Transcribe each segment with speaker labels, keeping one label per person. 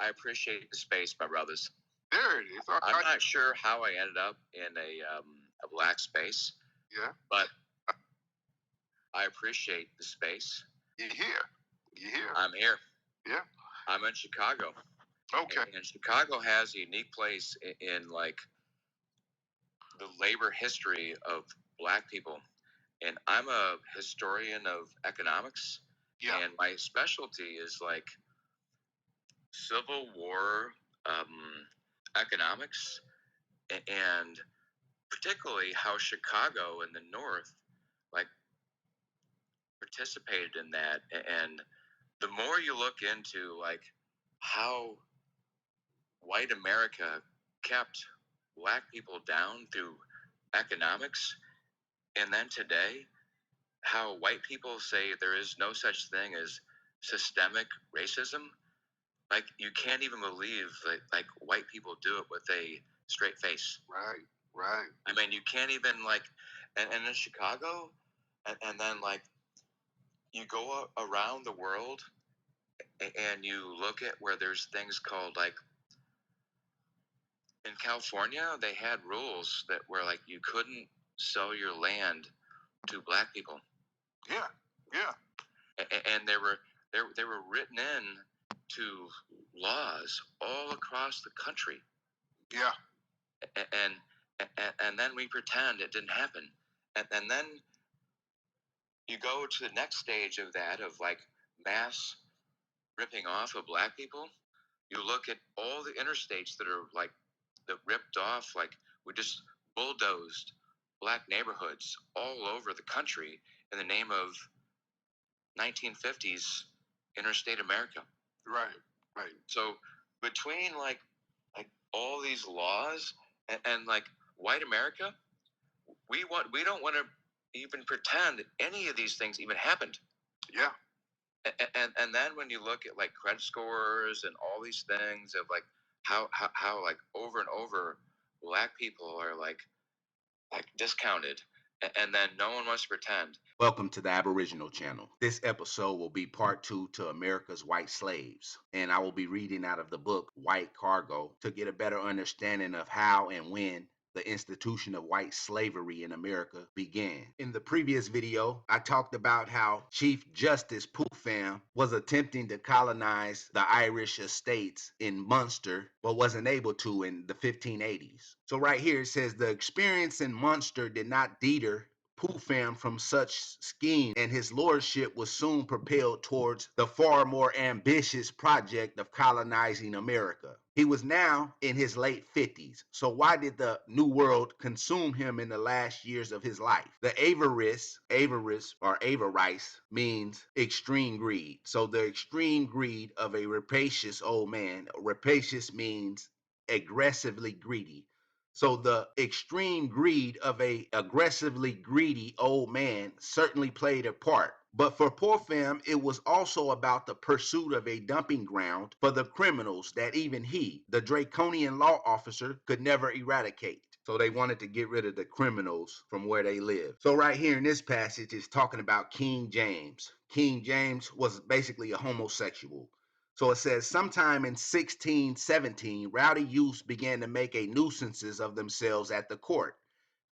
Speaker 1: I appreciate the space, my brothers.
Speaker 2: There it is. All
Speaker 1: I'm
Speaker 2: right.
Speaker 1: not sure how I ended up in a black space.
Speaker 2: Yeah.
Speaker 1: But I appreciate the space.
Speaker 2: You're here. You're here.
Speaker 1: I'm here.
Speaker 2: Yeah.
Speaker 1: I'm in Chicago.
Speaker 2: Okay.
Speaker 1: And Chicago has a unique place in like the labor history of black people. And I'm a historian of economics.
Speaker 2: Yeah.
Speaker 1: And my specialty is like Civil War economics, and particularly how Chicago and the North like participated in that. And the more you look into like how white America kept black people down through economics, and then today how white people say there is no such thing as systemic racism, like you can't even believe that like white people do it with a straight face.
Speaker 2: Right. Right.
Speaker 1: I mean, you can't even like, and in Chicago, and then like you go around the world and you look at where there's things called like in California, they had rules that were like you couldn't sell your land to black people.
Speaker 2: Yeah. Yeah.
Speaker 1: And they were written in to laws all across the country.
Speaker 2: Yeah.
Speaker 1: And then we pretend it didn't happen. And then you go to the next stage of that of like mass ripping off of black people. You look at all the interstates that are like that ripped off, like we just bulldozed black neighborhoods all over the country in the name of 1950s interstate America.
Speaker 2: Right. Right.
Speaker 1: So between like all these laws and like white America, we don't want to even pretend that any of these things even happened.
Speaker 2: Yeah.
Speaker 1: And then when you look at like credit scores and all these things of like how like over and over black people are like discounted, and then no one wants to pretend.
Speaker 3: Welcome to the Aboriginal Channel. This episode will be part 2 to America's White Slaves, and I will be reading out of the book White Cargo to get a better understanding of how and when the institution of white slavery in America began. In the previous video, I talked about how Chief Justice Poofam was attempting to colonize the Irish estates in Munster, but wasn't able to in the 1580s. So right here it says the experience in Munster did not deter Poofam from such scheme, and his lordship was soon propelled towards the far more ambitious project of colonizing America. He was now in his late 50s, so why did the New World consume him in the last years of his life? The avarice or avarice means extreme greed. So the extreme greed of a rapacious old man, rapacious means aggressively greedy. So the extreme greed of a aggressively greedy old man certainly played a part. But for Poofam, it was also about the pursuit of a dumping ground for the criminals that even he, the draconian law officer, could never eradicate. So they wanted to get rid of the criminals from where they live. So right here in this passage is talking about King James. King James was basically a homosexual. So it says, sometime in 1617, rowdy youths began to make a nuisances of themselves at the court.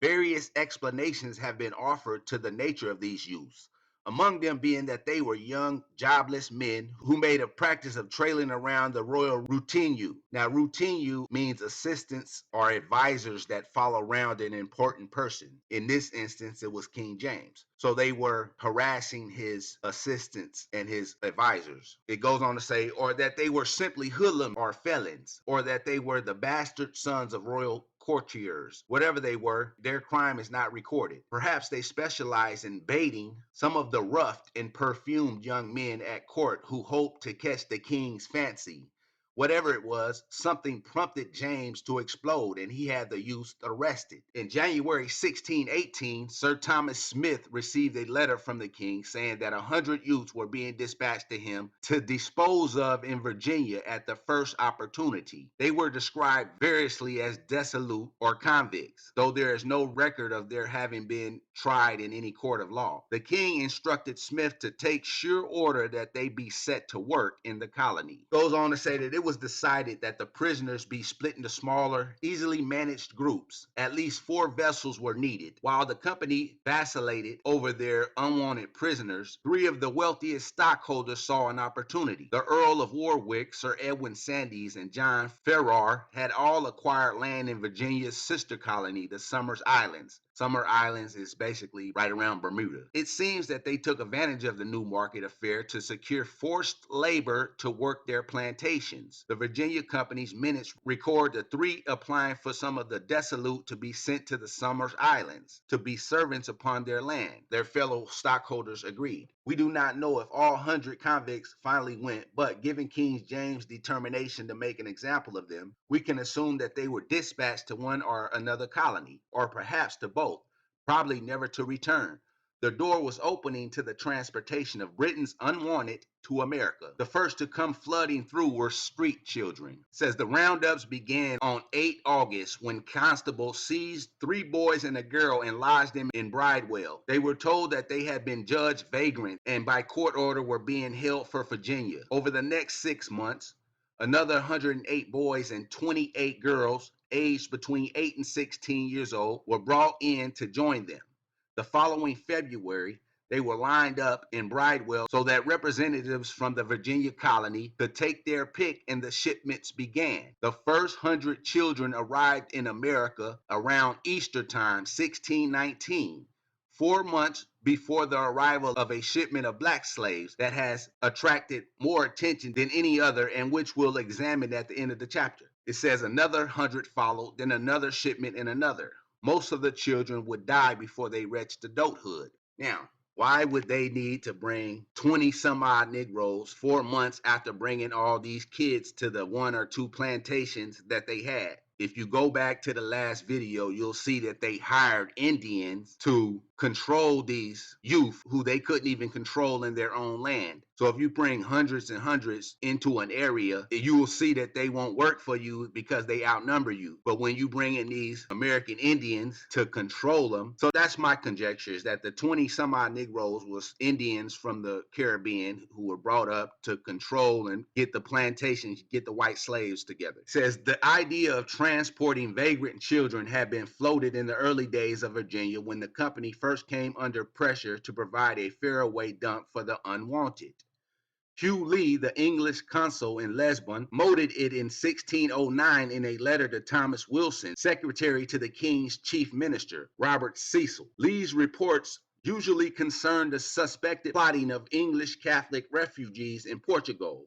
Speaker 3: Various explanations have been offered to the nature of these youths, among them being that they were young, jobless men who made a practice of trailing around the royal retinue. Now, retinue means assistants or advisors that follow around an important person. In this instance, it was King James. So they were harassing his assistants and his advisors. It goes on to say, or that they were simply hoodlums or felons, or that they were the bastard sons of royal courtiers. Whatever they were, their crime is not recorded. Perhaps they specialize in baiting some of the roughed and perfumed young men at court who hoped to catch the king's fancy. Whatever it was, something prompted James to explode, and he had the youth arrested. In January 1618, Sir Thomas Smith received a letter from the king saying that 100 youths were being dispatched to him to dispose of in Virginia at the first opportunity. They were described variously as dissolute or convicts, though there is no record of their having been tried in any court of law. The king instructed Smith to take sure order that they be set to work in the colony. Goes on to say that it was decided that the prisoners be split into smaller, easily managed groups. At least 4 vessels were needed. While the company vacillated over their unwanted prisoners, 3 of the wealthiest stockholders saw an opportunity. The Earl of Warwick, Sir Edwin Sandys, and John Farrar had all acquired land in Virginia's sister colony, the Somers Islands. Somers Islands is basically right around Bermuda. It seems that they took advantage of the new market affair to secure forced labor to work their plantations. The Virginia Company's minutes record the 3 applying for some of the dissolute to be sent to the Somers Islands to be servants upon their land. Their fellow stockholders agreed. We do not know if all 100 convicts finally went, but given King James' determination to make an example of them, we can assume that they were dispatched to one or another colony, or perhaps to both, probably never to return. The door was opening to the transportation of Britons unwanted to America. The first to come flooding through were street children. It says the roundups began on 8 August when constables seized 3 boys and a girl and lodged them in Bridewell. They were told that they had been judged vagrant and by court order were being held for Virginia. Over the next 6 months, another 108 boys and 28 girls aged between 8 and 16 years old were brought in to join them. The following February, they were lined up in Bridewell so that representatives from the Virginia colony could take their pick and the shipments began. The first 100 children arrived in America around Easter time, 1619, 4 months before the arrival of a shipment of black slaves that has attracted more attention than any other and which we'll examine at the end of the chapter. It says another 100 followed, then another shipment and another. Most of the children would die before they reached adulthood. Now, why would they need to bring 20 some odd Negroes 4 months after bringing all these kids to the 1 or 2 plantations that they had? If you go back to the last video, you'll see that they hired Indians to control these youth who they couldn't even control in their own land. So if you bring hundreds and hundreds into an area, you will see that they won't work for you because they outnumber you. But when you bring in these American Indians to control them, so that's my conjecture, is that the 20 some odd Negroes was Indians from the Caribbean who were brought up to control and get the plantations, get the white slaves together. It says the idea of transporting vagrant children had been floated in the early days of Virginia when the company first came under pressure to provide a faraway dump for the unwanted. Hugh Lee, the English consul in Lisbon, moted it in 1609 in a letter to Thomas Wilson, secretary to the king's chief minister, Robert Cecil. Lee's reports usually concerned the suspected plotting of English Catholic refugees in Portugal.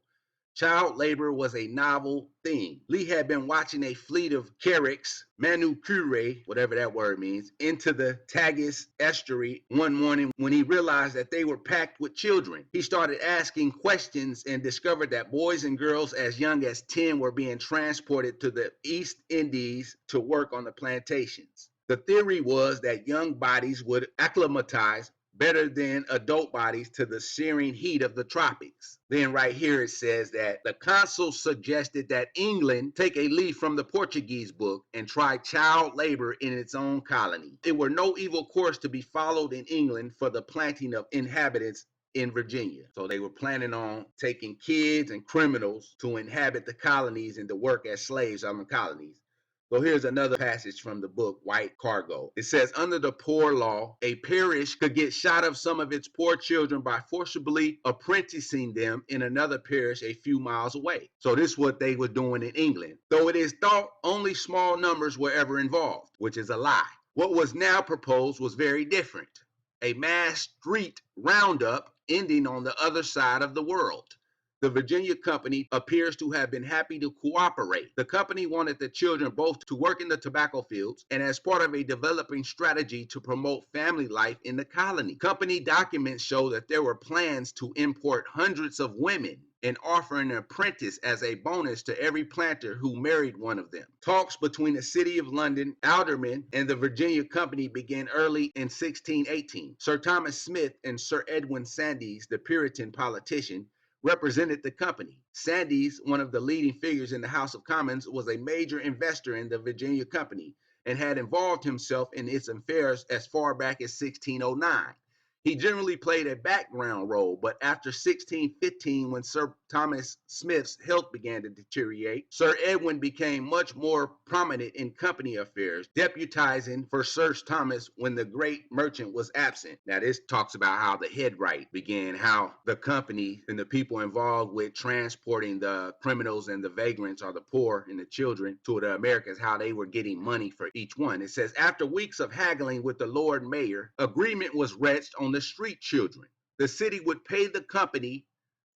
Speaker 3: Child labor was a novel thing. Lee had been watching a fleet of carracks, manucure, whatever that word means, into the Tagus estuary one morning when he realized that they were packed with children. He started asking questions and discovered that boys and girls as young as 10 were being transported to the East Indies to work on the plantations. The theory was that young bodies would acclimatize better than adult bodies to the searing heat of the tropics. Then right here it says that the consul suggested that England take a leaf from the Portuguese book and try child labor in its own colony. It were no evil course to be followed in England for the planting of inhabitants in Virginia. So they were planning on taking kids and criminals to inhabit the colonies and to work as slaves on the colonies. So here's another passage from the book, White Cargo. It says, under the poor law, a parish could get shot of some of its poor children by forcibly apprenticing them in another parish a few miles away. So this is what they were doing in England. Though it is thought only small numbers were ever involved, which is a lie. What was now proposed was very different. A mass street roundup ending on the other side of the world. The Virginia Company appears to have been happy to cooperate. The company wanted the children both to work in the tobacco fields and as part of a developing strategy to promote family life in the colony. Company documents show that there were plans to import hundreds of women and offer an apprentice as a bonus to every planter who married one of them. Talks between the City of London aldermen and the Virginia Company began early in 1618. Sir Thomas Smith and Sir Edwin Sandys, the Puritan politician, represented the company. Sandys, one of the leading figures in the House of Commons, was a major investor in the Virginia Company and had involved himself in its affairs as far back as 1609. He generally played a background role, but after 1615, when Sir Thomas Smith's health began to deteriorate, Sir Edwin became much more prominent in company affairs, deputizing for Sir Thomas when the great merchant was absent. Now, this talks about how the headwright began, how the company and the people involved with transporting the criminals and the vagrants or the poor and the children to the Americas, how they were getting money for each one. It says, after weeks of haggling with the Lord Mayor, agreement was reached on the street children. The city would pay the company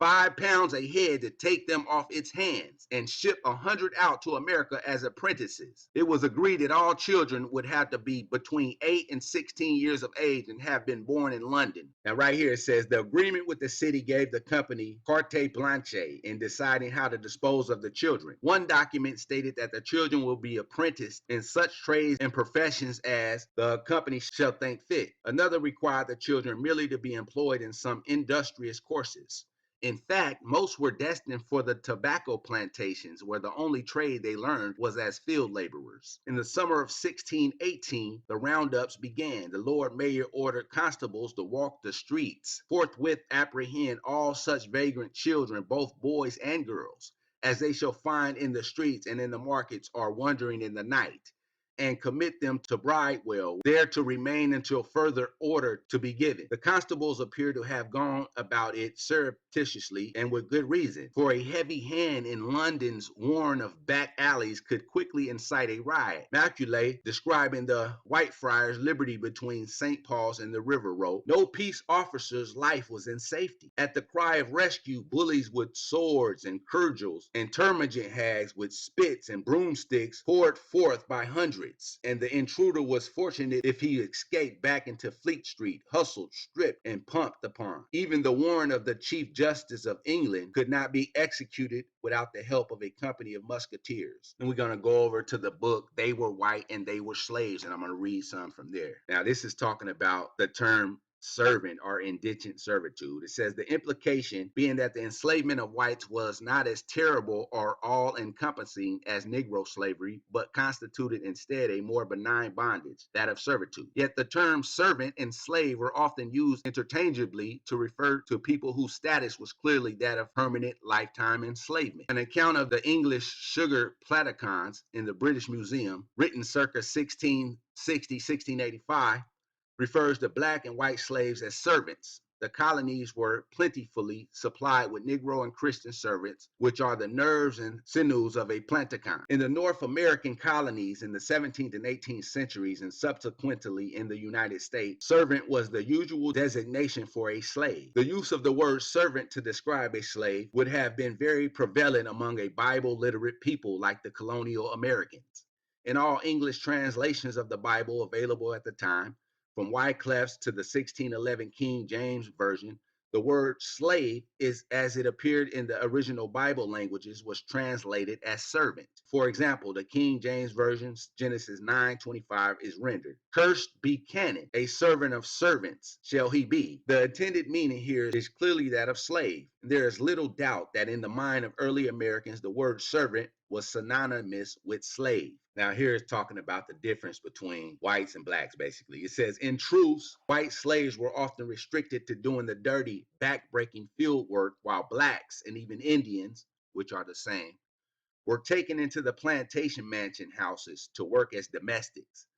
Speaker 3: £5 a head to take them off its hands and ship 100 out to America as apprentices. It was agreed that all children would have to be between 8 and 16 years of age and have been born in London. Now, right here it says the agreement with the city gave the company carte blanche in deciding how to dispose of the children. One document stated that the children will be apprenticed in such trades and professions as the company shall think fit. Another required the children merely to be employed in some industrious courses. In fact, most were destined for the tobacco plantations, where the only trade they learned was as field laborers. In the summer of 1618, the roundups began. The Lord Mayor ordered constables to walk the streets, forthwith apprehend all such vagrant children, both boys and girls, as they shall find in the streets and in the markets or wandering in the night, and commit them to Bridewell, there to remain until further order to be given. The constables appear to have gone about it surreptitiously and with good reason, for a heavy hand in London's warren of back alleys could quickly incite a riot. Macaulay, describing the Whitefriars' liberty between St. Paul's and the River, wrote, no peace officer's life was in safety. At the cry of rescue, bullies with swords and cudgels and termagant hags with spits and broomsticks poured forth by hundreds, and the intruder was fortunate if he escaped back into Fleet Street, hustled, stripped, and pumped upon. Even the warrant of the Chief Justice of England could not be executed without the help of a company of musketeers. And we're going to go over to the book, They Were White and They Were Slaves, and I'm going to read some from there. Now, this is talking about the term servant or indentured servitude. It says the implication being that the enslavement of whites was not as terrible or all-encompassing as Negro slavery, but constituted instead a more benign bondage, that of servitude. Yet the terms servant and slave were often used interchangeably to refer to people whose status was clearly that of permanent lifetime enslavement. An account of the English sugar platicons in the British Museum, written circa 1660-1685, refers to black and white slaves as servants. The colonies were plentifully supplied with Negro and Christian servants, which are the nerves and sinews of a planticon. In the North American colonies in the 17th and 18th centuries, and subsequently in the United States, servant was the usual designation for a slave. The use of the word servant to describe a slave would have been very prevalent among a Bible literate people like the colonial Americans. In all English translations of the Bible available at the time, from Wyclif's to the 1611 King James Version, the word slave is, as it appeared in the original Bible languages, was translated as servant. For example, the King James Version, Genesis 9:25, is rendered, cursed be Canaan, a servant of servants shall he be. The intended meaning here is clearly that of slave. There is little doubt that in the mind of early Americans, the word servant was synonymous with slave. Now, here it's talking about the difference between whites and blacks, basically. It says, in truth, white slaves were often restricted to doing the dirty, back-breaking field work, while blacks and even Indians, which are the same, were taken into the plantation mansion houses to work as domestics.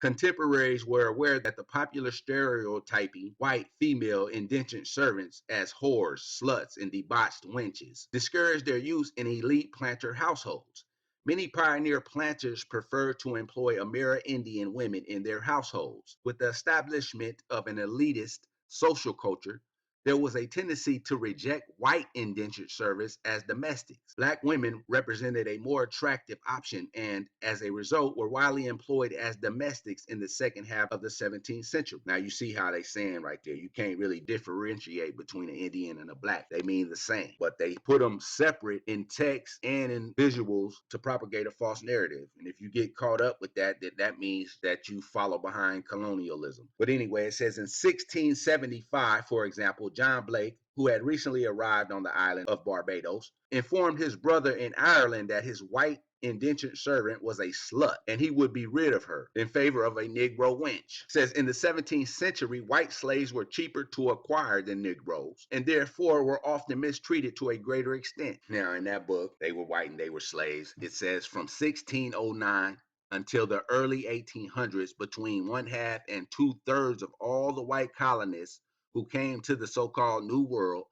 Speaker 3: Contemporaries were aware that the popular stereotyping white female indentured servants as whores, sluts, and debauched wenches discouraged their use in elite planter households. Many pioneer planters preferred to employ Amerindian women in their households. With the establishment of an elitist social culture, there was a tendency to reject white indentured service as domestics. Black women represented a more attractive option and, as a result, were widely employed as domestics in the second half of the 17th century. Now, you see how they're saying right there, you can't really differentiate between an Indian and a black. They mean the same, but they put them separate in text and in visuals to propagate a false narrative. And if you get caught up with that, that means that you follow behind colonialism. But anyway, it says in 1675, for example, John Blake, who had recently arrived on the island of Barbados, informed his brother in Ireland that his white indentured servant was a slut and he would be rid of her in favor of a Negro wench. Says in the 17th century, white slaves were cheaper to acquire than Negroes and therefore were often mistreated to a greater extent. Now, in that book, they were white and they were slaves. It says from 1609 until the early 1800s, between one half and 2/3 of all the white colonists who came to the so-called New World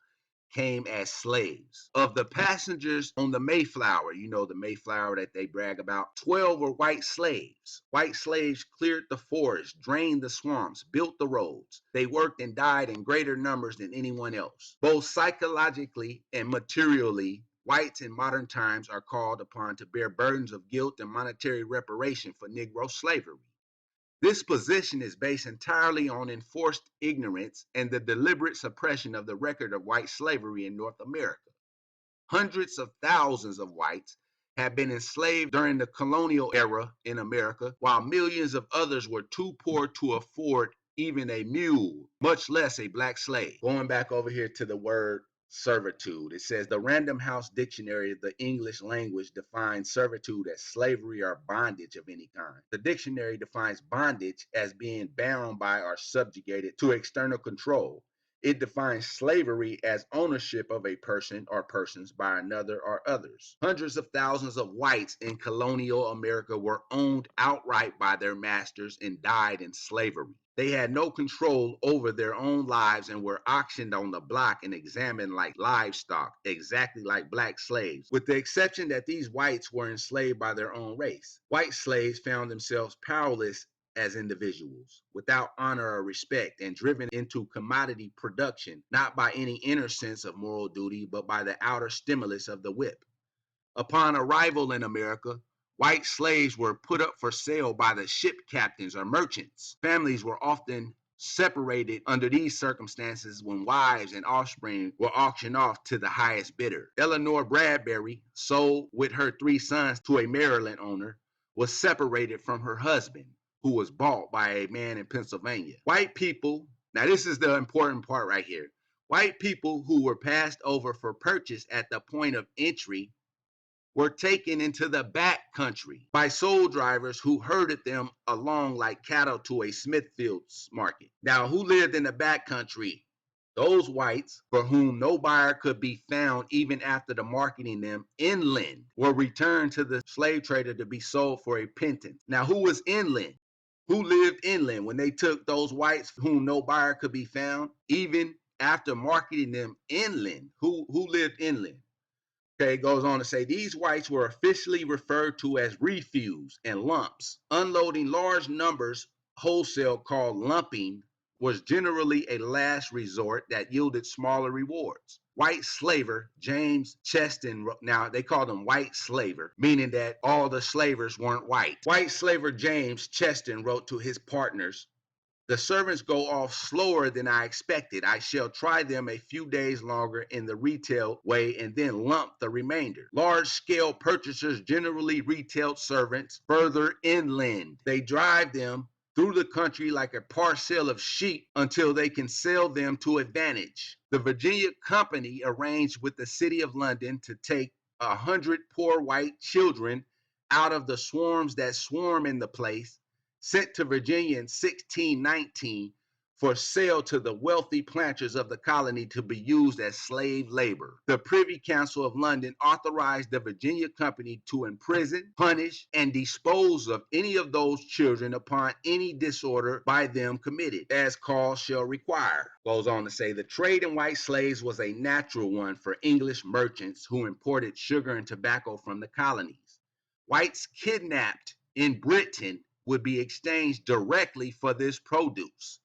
Speaker 3: came as slaves. Of the passengers on the Mayflower, you know, the Mayflower that they brag about, 12 were white slaves. White slaves cleared the forest, drained the swamps, built the roads. They worked and died in greater numbers than anyone else. Both psychologically and materially, whites in modern times are called upon to bear burdens of guilt and monetary reparation for Negro slavery. This position is based entirely on enforced ignorance and the deliberate suppression of the record of white slavery in North America. Hundreds of thousands of whites have been enslaved during the colonial era in America, while millions of others were too poor to afford even a mule, much less a black slave. Going back over here to the word servitude, it says the Random House Dictionary of the English language defines servitude as slavery or bondage of any kind. The dictionary defines bondage as being bound by or subjugated to external control. It defines slavery as ownership of a person or persons by another or others. Hundreds of thousands of whites in colonial America were owned outright by their masters and died in slavery. They had no control over their own lives and were auctioned on the block and examined like livestock, exactly like black slaves, with the exception that these whites were enslaved by their own race. White slaves found themselves powerless as individuals, without honor or respect, and driven into commodity production, not by any inner sense of moral duty, but by the outer stimulus of the whip. Upon arrival in America, white slaves were put up for sale by the ship captains or merchants. Families were often separated under these circumstances when wives and offspring were auctioned off to the highest bidder. Eleanor Bradbury, sold with her 3 sons to a Maryland owner, was separated from her husband, who was bought by a man in Pennsylvania. White people, now this is the important part right here. White people who were passed over for purchase at the point of entry were taken into the back country by soul drivers who herded them along like cattle to a Smithfield's market. Now, who lived in the back country? Those whites for whom no buyer could be found even after the marketing them inland were returned to the slave trader to be sold for a pittance. Now, who was inland? Who lived inland when they took those whites whom no buyer could be found, even after marketing them inland? Who lived inland? Okay, it goes on to say these whites were officially referred to as refuse and lumps. Unloading large numbers wholesale, called lumping, was generally a last resort that yielded smaller rewards. White slaver James Cheston, now they called him white slaver, meaning that all the slavers weren't white. White slaver James Cheston wrote to his partners, "The servants go off slower than I expected. I shall try them a few days longer in the retail way and then lump the remainder." Large-scale purchasers generally retailed servants further inland. They drive them through the country like a parcel of sheep until they can sell them to advantage. The Virginia Company arranged with the City of London to take 100 poor white children out of the swarms that swarm in the place, sent to Virginia in 1619 for sale to the wealthy planters of the colony to be used as slave labor. The Privy Council of London authorized the Virginia Company to imprison, punish, and dispose of any of those children upon any disorder by them committed, as cause shall require. Goes on to say the trade in white slaves was a natural one for English merchants who imported sugar and tobacco from the colonies. Whites kidnapped in Britain would be exchanged directly for this produce.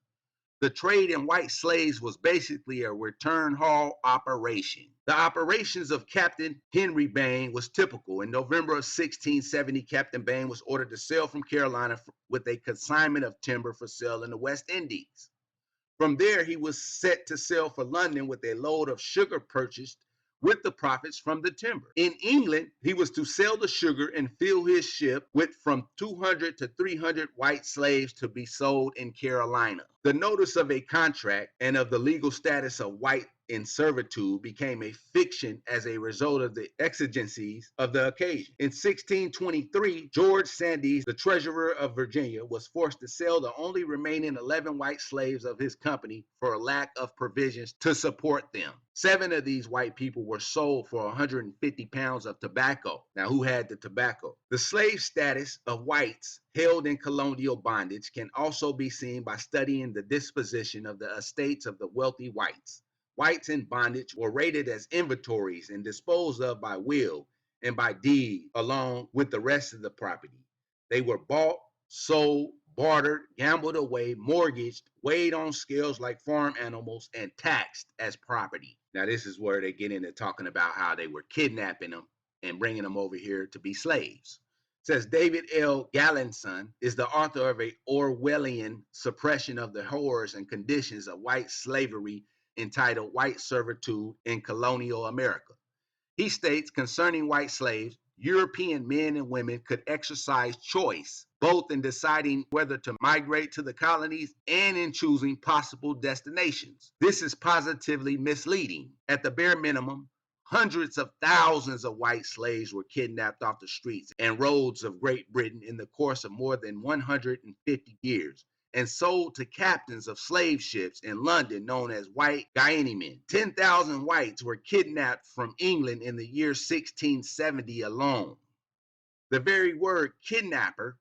Speaker 3: The trade in white slaves was basically a return haul operation. The operations of Captain Henry Bain was typical. In November of 1670, Captain Bain was ordered to sail from Carolina with a consignment of timber for sale in the West Indies. From there, he was set to sail for London with a load of sugar purchased with the profits from the timber. In England, he was to sell the sugar and fill his ship with from 200 to 300 white slaves to be sold in Carolina. The notice of a contract and of the legal status of white in servitude became a fiction as a result of the exigencies of the occasion. In 1623, George Sandys, the treasurer of Virginia, was forced to sell the only remaining 11 white slaves of his company for a lack of provisions to support them. 7 of these white people were sold for 150 pounds of tobacco. Now, who had the tobacco? The slave status of whites held in colonial bondage can also be seen by studying the disposition of the estates of the wealthy whites. Whites in bondage were rated as inventories and disposed of by will and by deed along with the rest of the property. They were bought, sold, bartered, gambled away, mortgaged, weighed on scales like farm animals, and taxed as property. Now, this is where they get into talking about how they were kidnapping them and bringing them over here to be slaves. It says David L. Gallinson is the author of a Orwellian suppression of the horrors and conditions of white slavery entitled White Servitude in Colonial America. He states concerning white slaves, European men and women could exercise choice, both in deciding whether to migrate to the colonies and in choosing possible destinations. This is positively misleading. At the bare minimum, hundreds of thousands of white slaves were kidnapped off the streets and roads of Great Britain in the course of more than 150 years and sold to captains of slave ships in London known as white Guineamen. 10,000 whites were kidnapped from England in the year 1670 alone. The very word kidnapper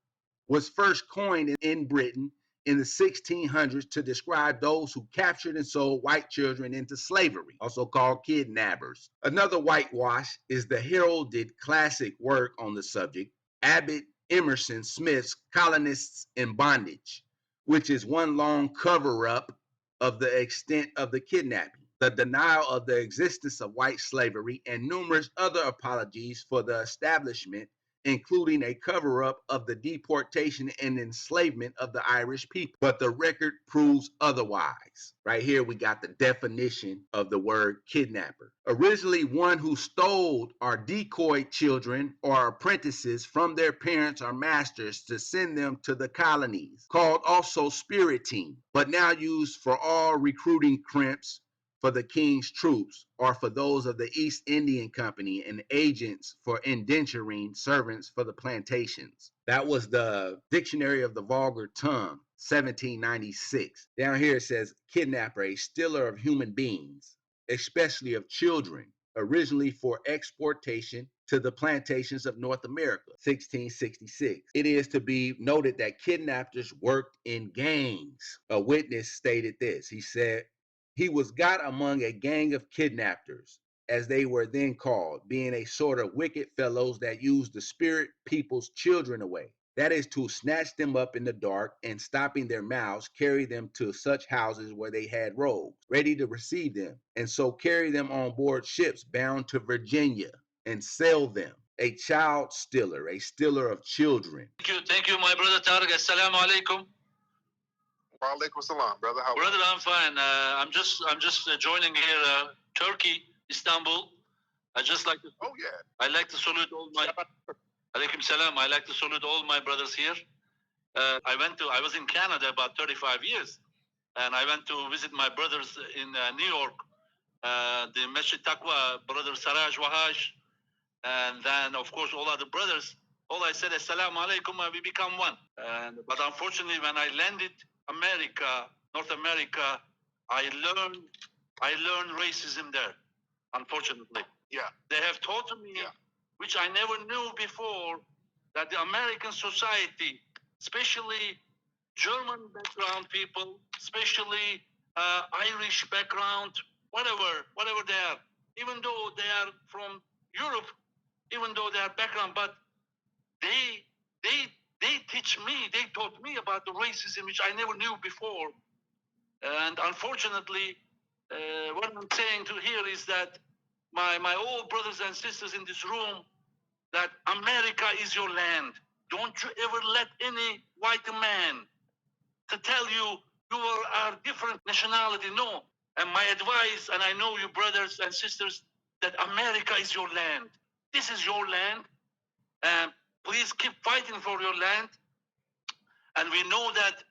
Speaker 3: was first coined in Britain in the 1600s to describe those who captured and sold white children into slavery, also called kidnappers. Another whitewash is the heralded classic work on the subject, Abbott Emerson Smith's Colonists in Bondage, which is one long cover-up of the extent of the kidnapping, the denial of the existence of white slavery, and numerous other apologies for the establishment, including a cover-up of the deportation and enslavement of the Irish people. But the record proves otherwise. Right here we got the definition of the word kidnapper. Originally one who stole or decoyed children or apprentices from their parents or masters to send them to the colonies, called also spiriting, but now used for all recruiting crimps for the king's troops, or for those of the East Indian Company, and agents for indenturing servants for the plantations. That was the Dictionary of the Vulgar Tongue, 1796. Down here it says, kidnapper, a stealer of human beings, especially of children, originally for exportation to the plantations of North America, 1666. It is to be noted that kidnappers worked in gangs. A witness stated this. He said, he was got among a gang of kidnappers, as they were then called, being a sort of wicked fellows that used the spirit people's children away. That is to snatch them up in the dark and stopping their mouths, carry them to such houses where they had rogues, ready to receive them, and so carry them on board ships bound to Virginia and sell them. A child stealer, a stealer of children.
Speaker 4: Thank you, my brother Tariq. Assalamu alaikum.
Speaker 2: Wa alaikum salam, brother. How are
Speaker 4: Brother,
Speaker 2: you?
Speaker 4: I'm fine. I'm just joining here, Turkey, Istanbul. I just like to.
Speaker 2: Oh yeah.
Speaker 4: I like to salute all my. Alaikum salam. I like to salute all my brothers here. I was in Canada about 35 years, and I went to visit my brothers in New York, the Masjid Taqwa, brother Saraj Wahaj, and then of course all other brothers. All I said, Assalamu alaikum, and we become one. But unfortunately, when I landed America, North America, I learned racism there. Unfortunately,
Speaker 2: Yeah.
Speaker 4: they have taught me,
Speaker 2: Yeah.
Speaker 4: which I never knew before, that the American society, especially German background people, especially Irish background, whatever they are, even though they are from Europe, even though they are background, but they taught me about the racism which I never knew before. And unfortunately, what I'm saying to here is that my old brothers and sisters in this room, that America is your land. Don't you ever let any white man to tell you are different nationality. No. And my advice, and I know you brothers and sisters, that America is your land. This is your land. Please keep fighting for your land. And we know that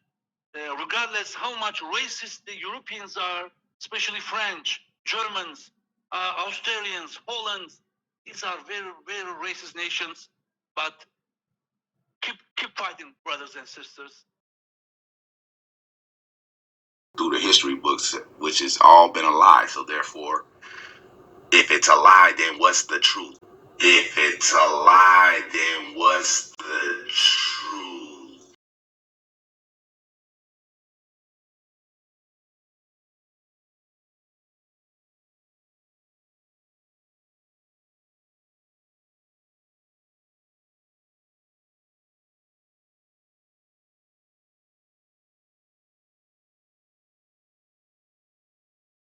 Speaker 4: regardless how much racist the Europeans are, especially French, Germans, Australians, Holland. These are very, very racist nations. But keep fighting, brothers and sisters.
Speaker 3: Through the history books, which has all been a lie. So therefore, if it's a lie, then what's the truth? If it's a lie, then